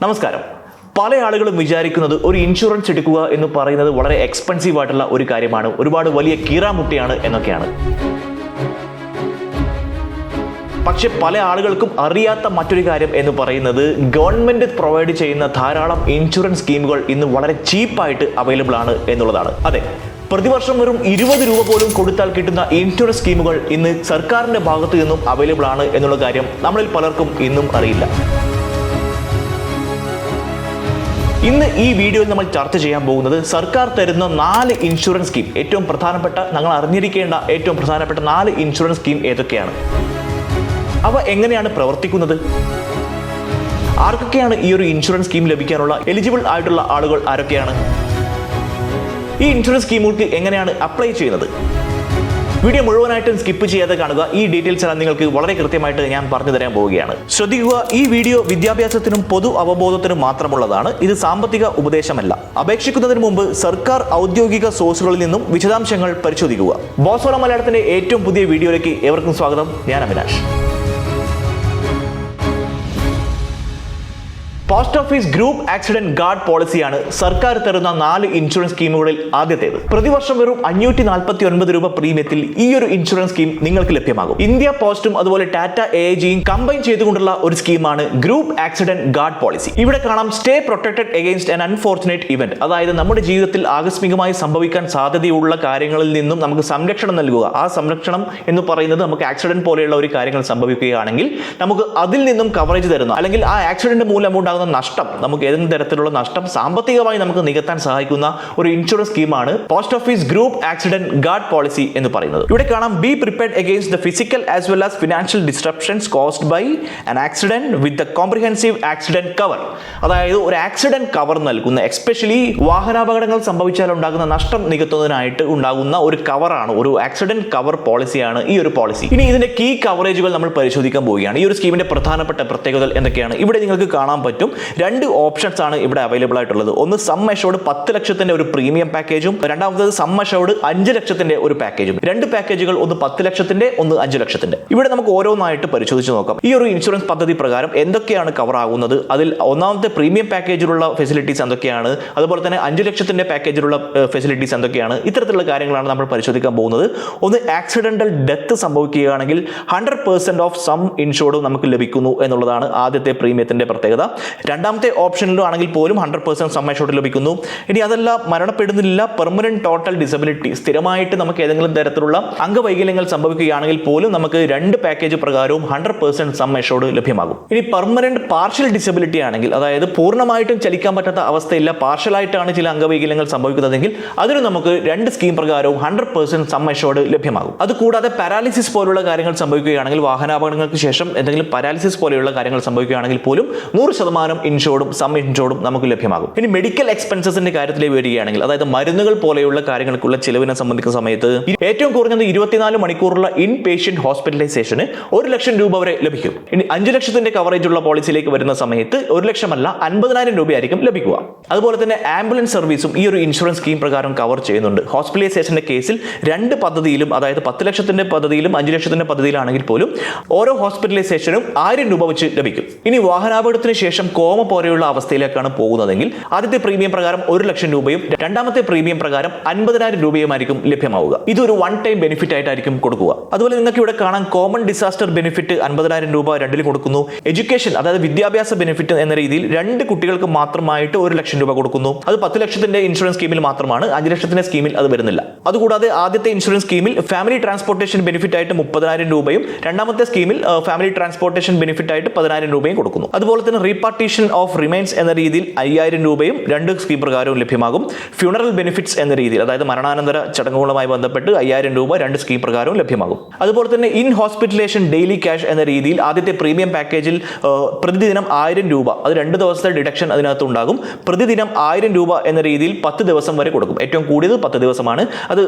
നമസ്കാരം. പല ആളുകളും വിചാരിക്കുന്നത് ഒരു ഇൻഷുറൻസ് എടുക്കുക എന്ന് പറയുന്നത് വളരെ എക്സ്പെൻസീവ് ആയിട്ടുള്ള ഒരു കാര്യമാണ്, ഒരുപാട് വലിയ കീറാമുട്ടിയാണ് എന്നൊക്കെയാണ്. പക്ഷെ പല ആളുകൾക്കും അറിയാത്ത മറ്റൊരു കാര്യം എന്ന് പറയുന്നത് ഗവൺമെന്റ് പ്രൊവൈഡ് ചെയ്യുന്ന ധാരാളം ഇൻഷുറൻസ് സ്കീമുകൾ ഇന്ന് വളരെ ചീപ്പായിട്ട് അവൈലബിൾ ആണ് എന്നുള്ളതാണ്. അതെ, പ്രതിവർഷം വെറും 20 രൂപ പോലും കൊടുത്താൽ കിട്ടുന്ന ഇൻഷുറൻസ് സ്കീമുകൾ ഇന്ന് സർക്കാരിന്റെ ഭാഗത്തു നിന്നും അവൈലബിൾ ആണ് എന്നുള്ള കാര്യം നമ്മളിൽ പലർക്കും ഇന്നും അറിയില്ല. ഇന്ന് ഈ വീഡിയോയിൽ നമ്മൾ ചർച്ച ചെയ്യാൻ പോകുന്നത് സർക്കാർ തരുന്ന 4 ഇൻഷുറൻസ് സ്കീം, ഏറ്റവും പ്രധാനപ്പെട്ട, നിങ്ങൾ അറിഞ്ഞിരിക്കേണ്ട ഏറ്റവും പ്രധാനപ്പെട്ട 4 ഇൻഷുറൻസ് സ്കീം ഏതൊക്കെയാണ്, അവ എങ്ങനെയാണ് പ്രവർത്തിക്കുന്നത്, ആർക്കൊക്കെയാണ് ഈ ഒരു ഇൻഷുറൻസ് സ്കീം ലഭിക്കാനുള്ള എലിജിബിൾ ആയിട്ടുള്ള ആളുകൾ ആരൊക്കെയാണ്, ഈ ഇൻഷുറൻസ് സ്കീമുകൾക്ക് എങ്ങനെയാണ് അപ്ലൈ ചെയ്യുന്നത്. വീഡിയോ മുഴുവനായിട്ടും സ്കിപ്പ് ചെയ്യാതെ കാണുക. ഈ ഡീറ്റെയിൽസ് എല്ലാം നിങ്ങൾക്ക് വളരെ കൃത്യമായിട്ട് ഞാൻ പറഞ്ഞു തരാൻ പോവുകയാണ്. ശ്രദ്ധിക്കുക, ഈ വീഡിയോ വിദ്യാഭ്യാസത്തിനും പൊതു അവബോധത്തിനും മാത്രമുള്ളതാണ്. ഇത് സാമ്പത്തിക ഉപദേശമല്ല. അപേക്ഷിക്കുന്നതിന് മുമ്പ് സർക്കാർ ഔദ്യോഗിക സോഴ്സുകളിൽ നിന്നും വിശദാംശങ്ങൾ പരിശോധിക്കുക. ബോസ് മലയാളത്തിന്റെ ഏറ്റവും പുതിയ വീഡിയോയിലേക്ക് ഏവർക്കും സ്വാഗതം. ഞാൻ Avinash. Post office group accident guard പോളിസിയാണ് സർക്കാർ തരുന്ന 4 ഇൻഷുറൻസ് സ്കീമുകളിൽ ആദ്യത്തേത്. പ്രതിവർഷം വെറും 549 രൂപ പ്രീമിയത്തിൽ ഈ ഒരു ഇൻഷുറൻസ് സ്കീം നിങ്ങൾക്ക് ലഭ്യമാകും. ഇന്ത്യ പോസ്റ്റും അതുപോലെ ടാറ്റ AIGയും കമ്പൈൻ ചെയ്തുകൊണ്ടുള്ള ഒരു സ്കീമാണ് ഗ്രൂപ്പ് ആക്സിഡന്റ് ഗാർഡ് പോളിസി. ഇവിടെ കാണാം stay protected against an unfortunate event, അതായത് നമ്മുടെ ജീവിതത്തിൽ ആകസ്മികമായി സംഭവിക്കാൻ സാധ്യതയുള്ള കാര്യങ്ങളിൽ നിന്നും നമുക്ക് സംരക്ഷണം നൽകുക. ആ സംരക്ഷണം എന്ന് പറയുന്നത് നമുക്ക് ആക്സിഡന്റ് പോലെയുള്ള ഒരു കാര്യങ്ങൾ സംഭവിക്കുകയാണെങ്കിൽ നമുക്ക് അതിൽ നിന്നും കവറേജ് തരുന്ന, അല്ലെങ്കിൽ ആ ആക്സിഡന്റ് മൂലം ഉണ്ടാകുന്ന നഷ്ടം, നമുക്ക് ഏതെങ്കിലും തരത്തിലുള്ള നഷ്ടം സാമ്പത്തികമായി നമുക്ക് നികത്താൻ സഹായിക്കുന്ന ഒരു ഇൻഷുറൻസ് സ്കീമാണ് post office group accident guard policy എന്ന് പറയുന്നത്. ഇവിടെ കാണാം be prepared against the physical as well as financial disruptions caused by an accident with the comprehensive accident cover. അതായത് ഒരു ആക്സിഡന്റ് കവർ നൽകുന്ന, എസ്പെഷ്യലി വാഹനാപകടങ്ങൾ സംഭവിച്ചാൽ ഉണ്ടാകുന്ന നഷ്ടം നികത്തുന്നതിനായിട്ട് ഉണ്ടാകുന്ന ഒരു കവറാണ്, ഒരു ആക്സിഡന്റ് കവർ പോളിസിയാണ് ഈ ഒരു പോളിസി. ഇനി ഇതിന്റെ കീ കവറേജുകൾ നമ്മൾ പരിശോധിക്കാൻ പോവുകയാണ്. ഈ ഒരു സ്കീമിന്റെ പ്രധാനപ്പെട്ട പ്രത്യേകതകൾ എന്തൊക്കെയാണ് ഇവിടെ നിങ്ങൾക്ക് കാണാൻ പറ്റും. 2 ഓപ്ഷൻസ് ആണ് ഇവിടെ അവൈലബിൾ ആയിട്ടുള്ളത്. ഒന്ന് സം അഷ്യൂർഡ് 10 ലക്ഷത്തിന്റെ ഒരു പ്രീമിയം പാക്കേജും, രണ്ടാമത്തേത് സം അഷ്യൂർഡ് 5 ലക്ഷത്തിന്റെ ഒരു പാക്കേജും. 2 പാക്കേജുകൾ, ഒന്ന് 10 ലക്ഷത്തിന്റെ, ഒന്ന് 5 ലക്ഷത്തിന്റെ. ഇവിടെ നമുക്ക് ഓരോന്നായിട്ട് പരിശോധിച്ച് നോക്കാം. ഈ ഒരു ഇൻഷുറൻസ് പദ്ധതി പ്രകാരം എന്തൊക്കെയാണ് കവർ ആകുന്നത്, അതിൽ ഒന്നാമത്തെ പ്രീമിയം പാക്കേജിലുള്ള ഫെസിലിറ്റീസ് എന്തൊക്കെയാണ്, അതുപോലെ തന്നെ 5 ലക്ഷത്തിന്റെ പാക്കേജിലുള്ള ഫെസിലിറ്റീസ് എന്തൊക്കെയാണ്, ഇത്തരത്തിലുള്ള കാര്യങ്ങളാണ് നമ്മൾ പരിശോധിക്കാൻ പോകുന്നത്. ഒന്ന്, ആക്സിഡന്റൽ ഡെത്ത് സംഭവിക്കുകയാണെങ്കിൽ 100% ഓഫ് സം ഇൻഷുർഡ് നമുക്ക് ലഭിക്കുന്നു എന്നുള്ളതാണ് ആദ്യത്തെ പ്രീമിയത്തിന്റെ പ്രത്യേകത. രണ്ടാമത്തെ ഓപ്ഷനിലും ആണെങ്കിൽ പോലും 100% സം അഷ്യൂർഡ് ലഭിക്കുന്നു. ഇനി അതല്ല, മരണപ്പെടുന്നില്ല, പെർമനന്റ് ടോട്ടൽ ഡിസബിലിറ്റി, സ്ഥിരമായിട്ട് നമുക്ക് ഏതെങ്കിലും തരത്തിലുള്ള അംഗവൈകല്യങ്ങൾ സംഭവിക്കുകയാണെങ്കിൽ പോലും നമുക്ക് 2 പാക്കേജ് പ്രകാരവും 100% സം അഷ്യൂർഡ് ലഭ്യമാകും. ഇനി പെർമനന്റ് പാർഷ്യൽ ഡിസബിലിറ്റി ആണെങ്കിൽ, അതായത് പൂർണ്ണമായിട്ടും ചലിക്കാൻ പറ്റാത്ത അവസ്ഥയില്ല, പാർഷ്യലായിട്ടാണ് ചില അംഗവൈകല്യങ്ങൾ സംഭവിക്കുന്നതെങ്കിൽ അതിന് നമുക്ക് 2 സ്കീം പ്രകാരവും 100% സം അഷ്യൂർഡ് ലഭ്യമാകും. അതുകൂടാതെ പാരാലിസിസ് പോലുള്ള കാര്യങ്ങൾ സംഭവിക്കുകയാണെങ്കിൽ, വാഹനാപകടങ്ങൾക്ക് ശേഷം എന്തെങ്കിലും പാരാലിസിസ് പോലെയുള്ള കാര്യങ്ങൾ സംഭവിക്കുകയാണെങ്കിൽ പോലും 100% ഇൻഷോർഡും സം ഇൻഷോർഡും നമുക്ക് ലഭ്യമാകും. ഇനി മെഡിക്കൽ എക്സ്പെൻസസിന്റെ കാര്യത്തിലേക്ക് വരികയാണെങ്കിൽ, അതായത് മരുന്നുകൾ പോലെയുള്ള കാര്യങ്ങൾക്കുള്ള ചിലവിനെ സംബന്ധിക്കുന്ന സമയത്ത് ഏറ്റവും കുറഞ്ഞത് 24 മണിക്കൂറുള്ള ഇൻ പേഷ്യന്റ് ഹോസ്പിറ്റലൈസേഷന് 1 ലക്ഷം രൂപ വരെ ലഭിക്കും. ഇനി 5 ലക്ഷത്തിന്റെ കവറേജ് ഉള്ള പോളിസിയിലേക്ക് വരുന്ന സമയത്ത് 1 ലക്ഷമല്ല 50,000 രൂപയായിരിക്കും ലഭിക്കുക. അതുപോലെ തന്നെ ആംബുലൻസ് സർവീസും ഈ ഒരു ഇൻഷുറൻസ് സ്കീം പ്രകാരം കവർ ചെയ്യുന്നുണ്ട്. ഹോസ്പിറ്റലൈസേഷന്റെ കേസിൽ 2 പദ്ധതിയിലും, അതായത് 10 ലക്ഷത്തിന്റെ പദ്ധതിയിലും 5 ലക്ഷത്തിന്റെ പദ്ധതിയിലാണെങ്കിൽ പോലും ഓരോ ഹോസ്പിറ്റലൈസേഷനും 1000 രൂപ വെച്ച് ലഭിക്കും. ഇനി വാഹനാപകടത്തിന് ശേഷം കോമ പോലെയുള്ള അവസ്ഥയിലേക്കാണ് പോകുന്നതെങ്കിൽ ആദ്യത്തെ പ്രീമിയം പ്രകാരം 1 ലക്ഷം രൂപയും രണ്ടാമത്തെ പ്രീമിയം പ്രകാരം 50,000 രൂപയുമായിരിക്കും ലഭ്യമാവുക. ഇതൊരു വൺ ടൈം ബെനിഫിറ്റ് ആയിട്ടായിരിക്കും കൊടുക്കുക. അതുപോലെ നിങ്ങൾക്ക് ഇവിടെ കാണാം കോമൺ ഡിസാസ്റ്റർ ബെനിഫിറ്റ് 50,000 രൂപ രണ്ടിലും കൊടുക്കുന്നു. എഡ്യൂക്കേഷൻ, അതായത് വിദ്യാഭ്യാസ ബെനിഫിറ്റ് എന്ന രീതിയിൽ 2 കുട്ടികൾക്ക് മാത്രമായിട്ട് 1 ലക്ഷം രൂപ കൊടുക്കുന്നു. അത് 10 ലക്ഷത്തിന്റെ ഇൻഷുറൻസ് സ്കീമിൽ മാത്രമാണ്, 5 ലക്ഷത്തിന്റെ സ്കീമിൽ അത് വരുന്നില്ല. അതുകൂടാതെ ആദ്യത്തെ ഇൻഷുറൻസ് സ്കീമിൽ ഫാമിലി ട്രാൻസ്പോർട്ടേഷൻ ബെനിഫിറ്റ് ആയിട്ട് 30,000 രൂപയും രണ്ടാമത്തെ സ്കീമിൽ ഫാമിലി ട്രാൻസ്പോർട്ടേഷൻ ബെനിഫിറ്റ് ആയിട്ട് 10,000 രൂപയും കൊടുക്കുന്നു. അതുപോലെ തന്നെ റീപാർട്ടീഷൻ ഓഫ് റിമൈൻസ് എന്ന രീതിയിൽ 5,000 രൂപയും 2 സ്കീം പ്രകാരവും ലഭ്യമാകും. ഫ്യൂണറൽ ബെനിഫിറ്റ്സ് എന്ന രീതിയിൽ, അതായത് മരണാനന്തര ചടങ്ങുകളുമായി ബന്ധപ്പെട്ട് 5,000 രൂപ 2 സ്കീം പ്രകാരവും ലഭ്യമാകും. അതുപോലെ തന്നെ ഇൻ ഹോസ്പിറ്റലേഷൻ ഡെയിലി ക്യാഷ് എന്ന രീതിയിൽ ആദ്യത്തെ പ്രീമിയം പാക്കേജിൽ പ്രതിദിനം 1000 രൂപ, അത് 2 ദിവസത്തെ ഡിഡക്ഷൻ അതിനകത്ത് ഉണ്ടാകും. പ്രതിദിനം 1000 രൂപ എന്ന രീതിയിൽ 10 ദിവസം വരെ കൊടുക്കും. ഏറ്റവും കൂടിയത് 10 ദിവസമാണ്. അത്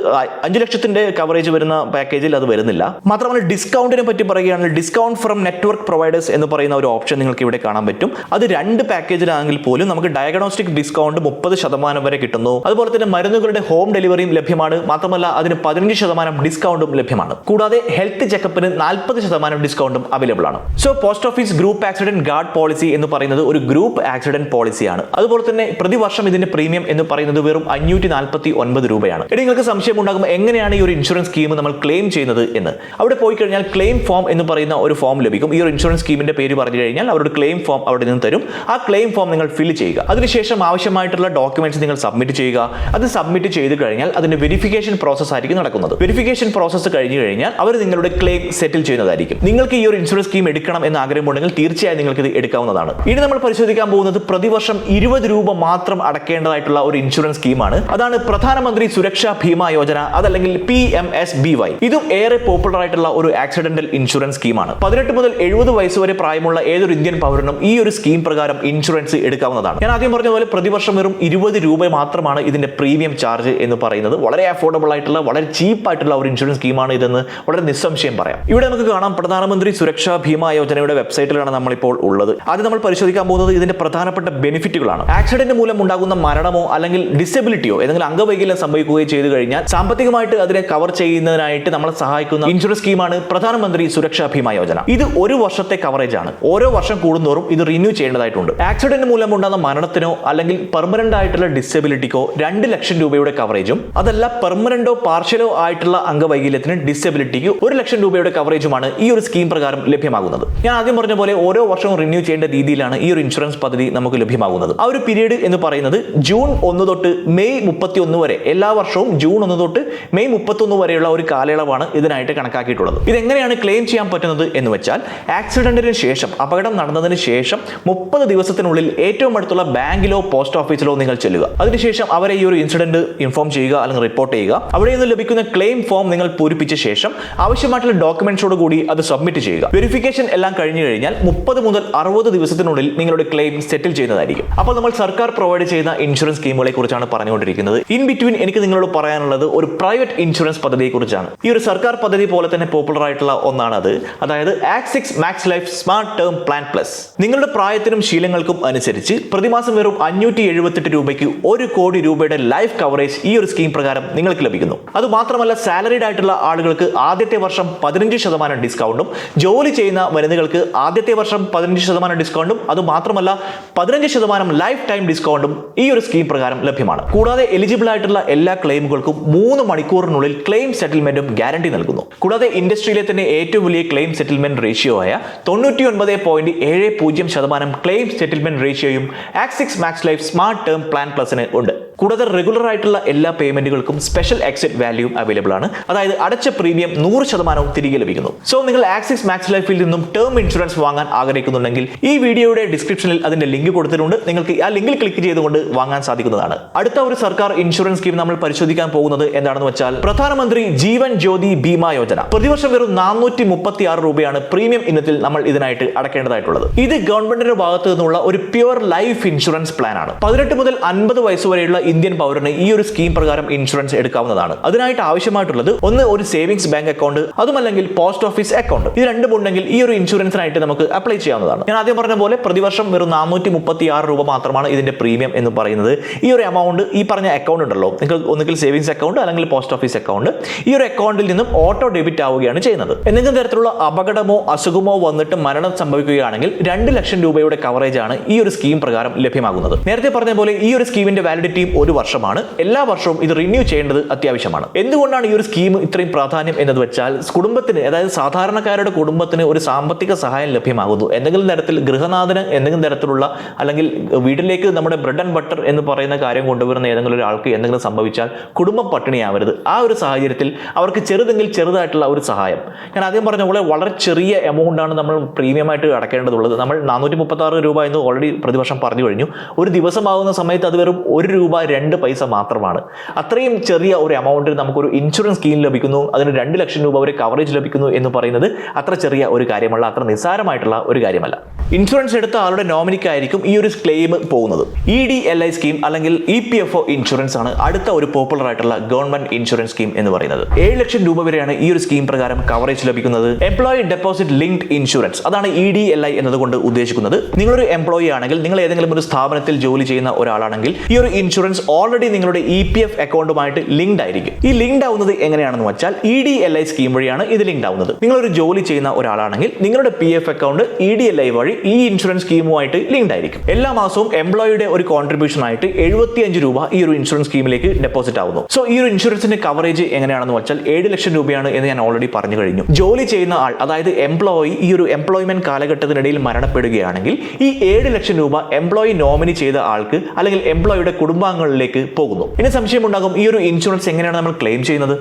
5 ലക്ഷത്തിന്റെ കവറേജ് വരുന്ന പാക്കേജിൽ അത് വരുന്നില്ല. മാത്രമല്ല ഡിസ്കൗണ്ടിനെ പറ്റി പറയുകയാണെങ്കിൽ ഡിസ്കൗണ്ട് ഫ്രം നെറ്റ്വർക്ക് പ്രൊവൈഡേഴ്സ് എന്ന് പറയുന്ന ഒരു ഓപ്ഷൻ നിങ്ങൾക്ക് ഇവിടെ കാണാൻ പറ്റും. അത് 2 പാക്കേജിലാണെങ്കിൽ പോലും നമുക്ക് ഡയഗ്നോസ്റ്റിക് ഡിസ്കൗണ്ട് 30% വരെ കിട്ടുന്നു. അതുപോലെ തന്നെ മരുന്നുകളുടെ ഹോം ഡെലിവറിയും ലഭ്യമാണ്. മാത്രമല്ല അതിന് 15% ഡിസ്കൗണ്ടും ലഭ്യമാണ്. കൂടാതെ ഹെൽത്ത് ചെക്കപ്പിന് 40% ഡിസ്കൗണ്ടും അവൈലബിൾ ആണ്. So post office group accident guard policy എന്ന് പറയുന്നത് ഒരു ഗ്രൂപ്പ് ആക്സിഡന്റ് പോളിസിയാണ്. അതുപോലെ തന്നെ പ്രതിവർഷം ഇതിന്റെ പ്രീമിയം എന്ന് പറയുന്നത് വെറും 549 രൂപയാണ്. ഇനി നിങ്ങൾക്ക് സംശയം ഉണ്ടാകും എങ്ങനെയാണ് ഈ ഒരു ഇൻഷുറൻസ് സ്കീം നമ്മൾ ക്ലെയിം ചെയ്യുന്നത് എന്ന്. അവിടെ പോയി കഴിഞ്ഞാൽ ക്ലെയിം ഫോം എന്ന് പറയുന്ന ഒരു ഫോം ലഭിക്കും. ഈ ഒരു ഇൻഷുറൻസ് സ്കീമിന്റെ പേര് പറഞ്ഞു കഴിഞ്ഞാൽ അവരുടെ ക്ലെയിം ഫോം അവിടെ നിന്ന് തരും. ആ ക്ലെയിം ഫോം നിങ്ങൾ ഫിൽ ചെയ്യുക. അതിനുശേഷം ആവശ്യമായിട്ടുള്ള ഡോക്യുമെന്റ്സ് നിങ്ങൾ സബ്മിറ്റ് ചെയ്യുക. അത് സബ്മിറ്റ് ചെയ്ത് കഴിഞ്ഞാൽ അതിന്റെ വെരിഫിക്കേഷൻ പ്രോസസ് ആയിരിക്കും നടക്കുന്നത്. വെരിഫിക്കേഷൻ പ്രോസസ് കഴിഞ്ഞു കഴിഞ്ഞാൽ അവർ നിങ്ങളുടെ ക്ലെയിം സെറ്റിൽ ചെയ്യുന്നതായിരിക്കും. നിങ്ങൾക്ക് ഈ ഒരു ഇൻഷുറൻസ് സ്കീം എടുക്കണം എന്ന് ആഗ്രഹമുണ്ടെങ്കിൽ തീർച്ചയായും നിങ്ങൾക്ക് ഇത് എടുക്കാവുന്നതാണ്. ഇനി നമ്മൾ പരിശോധിക്കാൻ പോകുന്നത് പ്രതിവർഷം 20 രൂപ മാത്രം അടക്കേണ്ടതായിട്ടുള്ള ഒരു ഇൻഷുറൻസ് സ്കീമാണ്. അതാണ് പ്രധാനമന്ത്രി സുരക്ഷാ ഭീമാ യോജന, അതല്ലെങ്കിൽ PMSBY. ഇതും ഏറെ പോപ്പുലർ ആയിട്ടുള്ള ഒരു ആക്സിഡന്റൽ ഇൻഷുറൻസ് സ്കീമാണ്. 18 മുതൽ 70 വയസ്സ് വരെ പ്രായമുള്ള ഏതൊരു ഇന്ത്യൻ പൗരനും ഈ ഒരു സ്കീം പ്രകാരം ഇൻഷുറൻസ് എടുക്കാവുന്നതാണ്. ഞാൻ ആദ്യം പറഞ്ഞ പോലെ പ്രതിവർഷം വെറും 20 രൂപ മാത്രമാണ് ഇതിന്റെ പ്രീമിയം ചാർജ് എന്ന് പറയുന്നത്. വളരെ അഫോർഡബിൾ ആയിട്ടുള്ള, വളരെ ചീപ്പ് ആയിട്ടുള്ള ഒരു ഇൻഷുറൻസ് സ്കീമാണ് ഇതെന്ന് വളരെ നിസ്സംശയം പറയാം. ഇവിടെ നമുക്ക് കാണാം പ്രധാനമന്ത്രി സുരക്ഷാ ഭീമാ യോജനയുടെ വെബ്സൈറ്റിലാണ് നമ്മളിപ്പോൾ ഉള്ളത്. ആദ്യം നമ്മൾ പരിശോധിക്കാൻ പോകുന്നത് ഇതിന്റെ പ്രധാനപ്പെട്ട ബെനിഫിറ്റുകളാണ്. ആക്സിഡന്റ് മൂലം ഉണ്ടാകുന്ന മരണമോ അല്ലെങ്കിൽ ഡിസബിലിറ്റിയോ ഏതെങ്കിലും അംഗവൈകല്യം സംഭവിക്കുകയോ ചെയ്തു കഴിഞ്ഞാൽ സാമ്പത്തികമായിട്ട് അതിനെ കവർ ചെയ്യുന്നതിനായിട്ട് നമ്മളെ സഹായിക്കുന്ന ഇൻഷുറൻസ് സ്കീമാണ് പ്രധാനമന്ത്രി സുരക്ഷാ ഭീമാ യോജന. ഇത് 1 വർഷത്തെ കവറേജ് ആണ്. ഓരോ വർഷം കൂടുന്തോറും ഇത് റിന്യൂ ചെയ്യേണ്ടതായിട്ടുണ്ട്. ആക്സിഡന്റ് മൂലം ഉണ്ടാകുന്ന മരണത്തിനോ അല്ലെങ്കിൽ പെർമനന്റ് ആയിട്ടുള്ള ഡിസബിലിറ്റിക്കോ 2 ലക്ഷം രൂപയുടെ കവറേജും, അതല്ല പെർമനന്റോ പാർഷ്യലോ ആയിട്ടുള്ള അംഗവൈകല്യത്തിന് ഡിസബിലിറ്റിക്ക് 1 ലക്ഷം രൂപയുടെ കവറേജുമാണ് ഈ ഒരു സ്കീം പ്രകാരം ലഭ്യമാകുന്നത്. ഞാൻ ആദ്യം പറഞ്ഞ പോലെ ഓരോ വർഷവും റിന്യൂ ചെയ്യേണ്ട രീതിയിലാണ് ഈ ഒരു ഇൻഷുറൻസ് പദ്ധതി നമുക്ക് ലഭ്യമാകുന്നത്. ആ ഒരു പീരീഡ് എന്ന് പറയുന്നത് ജൂൺ 1 തൊട്ട് മെയ് 31 വരെ, എല്ലാ വർഷവും ജൂൺ 1 തൊട്ട് മെയ് 31 വരെയുള്ള ഒരു കാലയളവാണ് ഇതിനായിട്ട് കണക്കാക്കിയിട്ടുള്ളത്. ഇതെങ്ങനെയാണ് ക്ലെയിം ചെയ്യാൻ പറ്റുന്നത് എന്ന് വെച്ചാൽ ആക്സിഡന്റിന് ശേഷം, അപകടം നടന്നതിന് ശേഷം 30 ദിവസത്തിനുള്ളിൽ ഏറ്റവും അടുത്തുള്ള ബാങ്കിലോ പോസ്റ്റ് ഓഫീസിലോ നിങ്ങൾ ചെല്ലുക. അതിനുശേഷം അവരെ ഈ ഒരു ഇൻസിഡന്റ് ഇൻഫോം ചെയ്യുക അല്ലെങ്കിൽ റിപ്പോർട്ട് ചെയ്യുക. അവിടെ നിന്ന് ലഭിക്കുന്ന ക്ലെയിം ഫോം നിങ്ങൾ പൂരിപ്പിച്ച ശേഷം ആവശ്യമായിട്ടുള്ള ഡോക്യുമെന്റ്സോട് കൂടി അത് സബ്മിറ്റ് ചെയ്യുക. വെരിഫിക്കേഷൻ എല്ലാം കഴിഞ്ഞു കഴിഞ്ഞാൽ 30 മുതൽ 60 ദിവസത്തിനുള്ളിൽ നിങ്ങളുടെ ക്ലെയിം സെറ്റിൽ ചെയ്യുന്നതായിരിക്കും. അപ്പോൾ നമ്മൾ സർക്കാർ പ്രൊവൈഡ് ചെയ്യുന്ന ഇൻഷുറൻസ് സ്കീമുകളെ കുറിച്ചാണ് പറഞ്ഞുകൊണ്ടിരിക്കുന്നത്. ഇൻ ബിറ്റ്വീൻ എനിക്ക് നിങ്ങളോട് പറയാനുള്ളത് ഒരു പ്രൈവറ്റ് ഇൻഷുറൻസ് പദ്ധതിയെ കുറിച്ചാണ്. ഈ ഒരു സർക്കാർ പദ്ധതി പോലെ തന്നെ പോപ്പുലർ ആയിട്ടുള്ള ഒന്നാണ് അത്. അതായത് act 6 Max Life Smart Term Plan Plus. നിങ്ങളുടെ പ്രായത്തിനും ശീലങ്ങൾക്കും അനുസരിച്ച് പ്രതിമാസം വെറും 578 രൂപയ്ക്ക് 1 കോടി രൂപയുടെ ലൈഫ് കവറേജ് ഈ ഒരു സ്കീം പ്രകാരം നിങ്ങൾക്ക് ലഭിക്കുന്നു. അത് മാത്രമല്ല സാലറീഡ് ആയിട്ടുള്ള ആളുകൾക്ക് ആദ്യത്തെ വർഷം 15% ഡിസ്കൗണ്ടും, ജോലി ചെയ്യുന്ന വനിതകൾക്ക് ആദ്യത്തെ വർഷം 15% ഡിസ്കൗണ്ടും, അത് മാത്രമല്ല 15% ലൈഫ് ടൈം ഡിസ്കൗണ്ടും ഈ ഒരു സ്കീം പ്രകാരം ലഭ്യമാണ്. കൂടാതെ എലിജിബിൾ ആയിട്ടുള്ള എല്ലാ ക്ലെയിമുകൾക്കും 3 മണിക്കൂറിനുള്ളിൽ ക്ലെയിം സെറ്റിൽമെന്റും ഗ്യാരണ്ടി നൽകുന്നു. കൂടാതെ ഇൻഡസ്ട്രിയിലെ തന്നെ ഏറ്റവും വലിയ ക്ലെയിം സെറ്റിൽമെന്റ് റേഷ്യോ ആയ 99.70% ക്ലെയിം സെറ്റിൽമെന്റ് റേഷ്യോയും ആക്ട് 6 Max Life Smart Term Plan പ്ലസിന് ഉണ്ട്. കൂടാതെ റെഗുലർ ആയിട്ടുള്ള എല്ലാ പേയ്മെന്റുകൾക്കും സ്പെഷ്യൽ എക്സിറ്റ് വാല്യൂം അവൈലബിൾ ആണ്. അതായത് അടച്ച പ്രീമിയം 100% തിരികെ ലഭിക്കുന്നു. സോ നിങ്ങൾ ആക്ട് 6 മാക്സ് ലൈഫിൽ നിന്നും ടേം ഇൻഷുറൻസ് വാങ്ങാൻ ആഗ്രഹിക്കുന്നുണ്ടെങ്കിൽ ഈ വീഡിയോയുടെ ഡിസ്ക്രിപ്ഷനിൽ അതിന്റെ ലിങ്ക് കൊടുത്തിട്ടുണ്ട്. നിങ്ങൾക്ക് ആ ലിങ്കിൽ ക്ലിക്ക് ചെയ്തുകൊണ്ട് വാങ്ങാൻ സാധിക്കുന്നതാണ്. അടുത്ത ഒരു സർക്കാർ ഇൻഷുറൻസ് സ്കീം നമ്മൾ പരിശോധിക്കാൻ പോകുന്നത് എന്താണെന്ന് വെച്ചാൽ പ്രധാനമന്ത്രി ജീവൻ ജ്യോതി ബീമാ യോജന. പ്രതിവർഷം വെറും 436 രൂപയാണ് പ്രീമിയം ഇനത്തിൽ നമ്മൾ ഇതിനായിട്ട് അടക്കേണ്ടതായിട്ടുള്ളത്. ഇത് ഗവൺമെന്റിന്റെ ഭാഗത്തു നിന്നുള്ള ഒരു പ്യുവർ ലൈഫ് ഇൻഷുറൻസ് പ്ലാൻ ആണ്. 18 മുതൽ 50 വയസ്സ് വരെയുള്ള ഇന്ത്യൻ പൗരന് ഈ ഒരു സ്കീം പ്രകാരം ഇൻഷുറൻസ് എടുക്കാവുന്നതാണ്. അതിനായിട്ട് ആവശ്യമായിട്ടുള്ളത് ഒന്ന് ഒരു സേവിങ്സ് ബാങ്ക് അക്കൗണ്ട്, അതുമല്ലെങ്കിൽ പോസ്റ്റ് ഓഫീസ് അക്കൗണ്ട്. ഇത് രണ്ടും ഉണ്ടെങ്കിൽ ഈ ഒരു ഇൻഷുറൻസിനായിട്ട് നമുക്ക് അപ്ലൈ ചെയ്യാവുന്നതാണ്. ഞാൻ ആദ്യം പറഞ്ഞ പോലെ പ്രതിവർഷം വെറും 436 രൂപ മാത്രമാണ് ഇതിന്റെ പ്രീമിയം എന്ന് പറയുന്നത്. ഈ ഒരു എമൗണ്ട് ഈ പറഞ്ഞ അക്കൗണ്ട് ഉണ്ടല്ലോ, നിങ്ങൾക്ക് ഒന്നുകിൽ സേവിങ്സ് അക്കൗണ്ട് അല്ലെങ്കിൽ പോസ്റ്റ് ഓഫീസ് അക്കൗണ്ട്, ഈ ഒരു അക്കൗണ്ടിൽ നിന്നും ഓട്ടോ ഡെബിറ്റ് ആവുകയാണ് ചെയ്യുന്നത്. എന്തെങ്കിലും തരത്തിലുള്ള അപകടമോ അസുഖമോ വന്നിട്ട് മരണം സംഭവിക്കുകയാണെങ്കിൽ 2 ലക്ഷം രൂപയുടെ കവറേജ് ആണ് ഈ ഒരു സ്കീം പ്രകാരം ലഭ്യമാകുന്നത്. നേരത്തെ പറഞ്ഞ പോലെ ഈ ഒരു സ്കീമിന്റെ വാലിഡിറ്റിയും 1 വർഷമാണ്. എല്ലാ വർഷവും ഇത് റിന്യൂ ചെയ്യേണ്ടത് അത്യാവശ്യമാണ്. എന്തുകൊണ്ടാണ് ഈ ഒരു സ്കീം ഇത്രയും പ്രാധാന്യം എന്നത് വെച്ചാൽ കുടുംബത്തിന്, അതായത് സാധാരണക്കാരുടെ കുടുംബത്തിന് ഒരു സാമ്പത്തിക സഹായം ലഭ്യമാകുന്നു. എന്തെങ്കിലും തരത്തിൽ ഗൃഹനാഥന് എന്തെങ്കിലും തരത്തിലുള്ള അല്ലെങ്കിൽ വീട്ടിലേക്ക് നമ്മുടെ ബ്രെഡ് ആൻഡ് ബട്ടർ എന്ന് പറയുന്ന കാര്യം കൊണ്ടുവരുന്ന ഏതെങ്കിലും ഒരാൾക്ക് എന്തെങ്കിലും സംഭവിച്ചാൽ കുടുംബം പട്ടിണിയാവരുത്. ആ ഒരു സാഹചര്യത്തിൽ അവർക്ക് ചെറുതെങ്കിൽ ചെറുതായിട്ടുള്ള ഒരു സഹായം. ഞാൻ ആദ്യം പറഞ്ഞ പോലെ വളരെ ചെറിയ എമൗണ്ടാണ് നമ്മൾ പ്രീമിയമായിട്ട് അടക്കേണ്ടതുള്ളത്. നമ്മൾ 436 രൂപ എന്ന് ഓൾറെഡി പ്രതിവർഷം പറഞ്ഞു കഴിഞ്ഞു. ഒരു ദിവസമാകുന്ന സമയത്ത് അത് വെറും 1 രൂപ 2 പൈസ മാത്രമാണ്. അത്രയും ചെറിയ ഒരു എമൗണ്ടിൽ നമുക്കൊരു ഇൻഷുറൻസ് സ്കീം ലഭിക്കുന്നു, അതിന് 2 ലക്ഷം രൂപ വരെ കവറേജ് ലഭിക്കുന്നു എന്ന് പറയുന്നത് അത്ര ചെറിയ ഒരു കാര്യമല്ല, അത്ര നിസ്സാരമായിട്ടുള്ള ഒരു കാര്യമല്ല. ഇൻഷുറൻസ് എടുത്ത ആളുടെ നോമിനിക്കായിരിക്കും ഈ ഒരു ക്ലെയിം പോകുന്നത്. EDLI സ്കീം അല്ലെങ്കിൽ EPFO ഇൻഷുറൻസ് ആണ് അടുത്ത ഒരു പോപ്പുലർ ആയിട്ടുള്ള ഗവൺമെന്റ് ഇൻഷുറൻസ് സ്കീം എന്ന് പറയുന്നത്. 7 ലക്ഷം രൂപ വരെയാണ് ഈ ഒരു സ്കീം പ്രകാരം കവറേജ് ലഭിക്കുന്നത്. എംപ്ലോയി ഡെപ്പോസിറ്റ് ലിങ്ക്ഡ് ഇൻഷുറൻസ്, അതാണ് EDLI എന്നതുകൊണ്ട് ഉദ്ദേശിക്കുന്നത്. നിങ്ങളൊരു എംപ്ലോയി ആണെങ്കിൽ, നിങ്ങൾ ഏതെങ്കിലും ഒരു സ്ഥാപനത്തിൽ ജോലി ചെയ്യുന്ന ഒരാളാണെങ്കിൽ ഈ ഒരു ഇൻഷുറൻസ് ഓൾറെഡി നിങ്ങളുടെ EPF അക്കൗണ്ടുമായിട്ട് ലിങ്ക്ഡ് ആയിരിക്കും. ഈ ലിങ്ക്ഡ് ആവുന്നത് എങ്ങനെയാണെന്ന് വെച്ചാൽ EDLI സ്കീം വഴിയാണ് ഇത് ലിങ്ക്ഡ് ആവുന്നത്. നിങ്ങളൊരു ജോലി ചെയ്യുന്ന ഒരാളാണെങ്കിൽ നിങ്ങളുടെ PF അക്കൗണ്ട് EDLI വഴി ഈ ഇൻഷുറൻസ് സ്കീമുമായിട്ട് ലിങ്ക്ഡ് ആയിരിക്കും. എല്ലാ മാസവും എംപ്ലോയിയുടെ ഒരു കോൺട്രിബ്യൂഷൻ ആയിട്ട് 75 രൂപ ഈ ഒരു ഇൻഷുറൻസ് സ്കീമിലേക്ക് ഡെപ്പോസിറ്റ് ആവുന്നു. സോ ഈ ഒരു ഇൻഷുറൻസിന്റെ കവറേജ് എങ്ങനെയാണെന്ന് വെച്ചാൽ 7 ലക്ഷം രൂപയാണ് എന്ന് ഞാൻ ഓൾറെഡി പറഞ്ഞു കഴിഞ്ഞു. ജോലി ചെയ്യുന്ന ആൾ, അതായത് എംപ്ലോയി ഈ ഒരു എംപ്ലോയ്മെന്റ് കാലഘട്ടത്തിനിടയിൽ മരണപ്പെടുകയാണെങ്കിൽ ഈ 7 ലക്ഷം രൂപ എംപ്ലോയി നോമിനി ചെയ്ത ആൾക്ക് അല്ലെങ്കിൽ എംപ്ലോയിയുടെ കുടുംബാംഗങ്ങളിലേക്ക് പോകുന്നു. ഇനി സംശയമുണ്ടാകും, ഈ ഒരു ഇൻഷുറൻസ് എങ്ങനെയാണ് നമ്മൾ ക്ലെയിം ചെയ്യുന്നത്?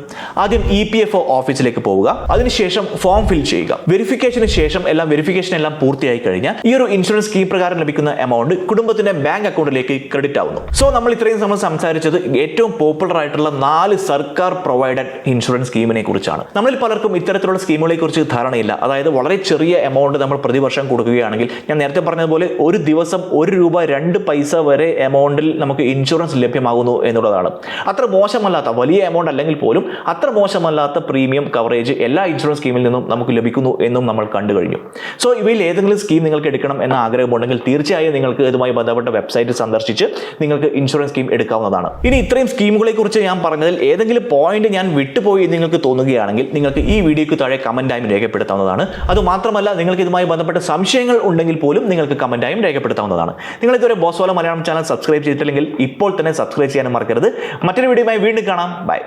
ആദ്യം EPFO ഓഫീസിലേക്ക് പോവുക, അതിനുശേഷം ഫോം ഫിൽ ചെയ്യുക. വെരിഫിക്കേഷന് ശേഷം വെരിഫിക്കേഷൻ എല്ലാം പൂർത്തിയായി കഴിഞ്ഞാൽ ഈ ഒരു ഇൻഷുറൻസ് സ്കീം പ്രകാരം ലഭിക്കുന്ന എമൗണ്ട് കുടുംബത്തിന്റെ ബാങ്ക് അക്കൗണ്ടിലേക്ക് ക്രെഡിറ്റ് ആവുന്നു. സോ നമ്മൾ ഇത്രയും സമയം സംസാരിച്ചത് ഏറ്റവും പോപ്പുലർ ആയിട്ടുള്ള 4 സർക്കാർ പ്രൊവൈഡഡ് ഇൻഷുറൻസ് സ്കീമിനെ കുറിച്ചാണ്. നമ്മളിൽ പലർക്കും ഇത്തരത്തിലുള്ള സ്കീമുകളെ കുറിച്ച് ധാരണയില്ല. അതായത് വളരെ ചെറിയ എമൗണ്ട് നമ്മൾ പ്രതിവർഷം കൊടുക്കുകയാണെങ്കിൽ, ഞാൻ നേരത്തെ പറഞ്ഞതുപോലെ ഒരു ദിവസം 1 രൂപ 2 പൈസ വരെ എമൗണ്ടിൽ നമുക്ക് ഇൻഷുറൻസ് ലഭ്യമാകുന്നു എന്നുള്ളതാണ്. അത്ര മോശമല്ലാത്ത, വലിയ എമൗണ്ട് അല്ലെങ്കിൽ പോലും അത്ര മോശമല്ലാത്ത പ്രീമിയം കവറേജ് എല്ലാ ഇൻഷുറൻസ് സ്കീമിൽ നിന്നും നമുക്ക് ലഭിക്കുന്നു എന്നും നമ്മൾ കണ്ടു കഴിഞ്ഞു. സോ ഇവയിൽ ഏതെങ്കിലും സ്കീം നിങ്ങൾക്ക് എടുക്കണം എന്ന ആഗ്രഹമുണ്ടെങ്കിൽ തീർച്ചയായും നിങ്ങൾക്ക് ഇതുമായി ബന്ധപ്പെട്ട വെബ്സൈറ്റ് സന്ദർശിച്ച് നിങ്ങൾക്ക് ഇൻഷുറൻസ് സ്കീം എടുക്കാവുന്നതാണ്. ഇനി ഇത്രയും സ്കീമുകളെ കുറിച്ച് ഞാൻ പറഞ്ഞതിൽ ഏതെങ്കിലും പോയിന്റ് ഞാൻ വിട്ടുപോയി എന്ന് നിങ്ങൾക്ക് തോന്നുകയാണെങ്കിൽ നിങ്ങൾക്ക് ഈ വീഡിയോയ്ക്ക് താഴെ കമന്റായും രേഖപ്പെടുത്താവുന്നതാണ്. അതുമാത്രമല്ല, നിങ്ങൾക്ക് ഇതുമായി ബന്ധപ്പെട്ട സംശയങ്ങൾ ഉണ്ടെങ്കിൽ പോലും നിങ്ങൾക്ക് കമന്റായും രേഖപ്പെടുത്താവുന്നതാണ്. നിങ്ങൾ ഇതുവരെ ബോസ്വാല മലയാളം ചാനൽ സബ്സ്ക്രൈബ് ചെയ്തിട്ടില്ലെങ്കിൽ ഇപ്പോൾ തന്നെ സബ്സ്ക്രൈബ് ചെയ്യാനും മറക്കരുത്. മറ്റൊരു വീഡിയോയുമായി വീണ്ടും കാണാം. By.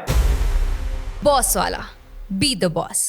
Bosswala. Be the boss.